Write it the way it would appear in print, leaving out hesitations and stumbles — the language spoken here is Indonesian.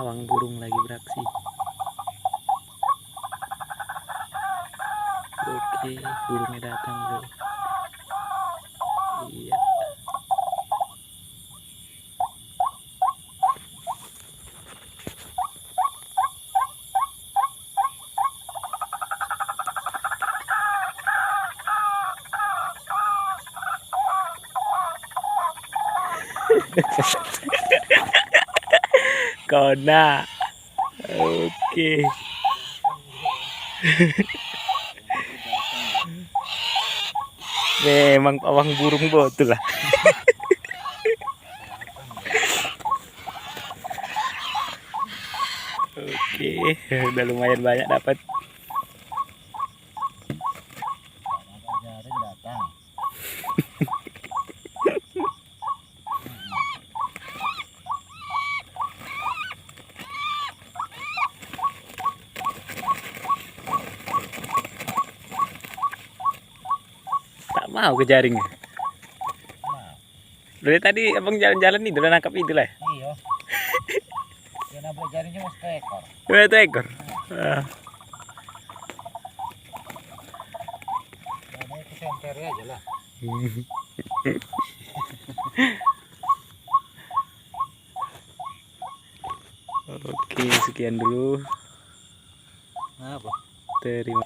pawang burung lagi beraksi. Oke, burungnya datang bro. Iya. Kona. Oke. Memang pawang burung betul lah. Oke, udah lumayan banyak dapat. Jaring datang. Tak mau ke jaring. Dari tadi abang jalan-jalan nih, udah nangkap itu lah. Iya. Dia nabrak jaring cuma seekor. Itu ekor. Karena itu semperi aja lah. Oke, sekian dulu. Apa? Terima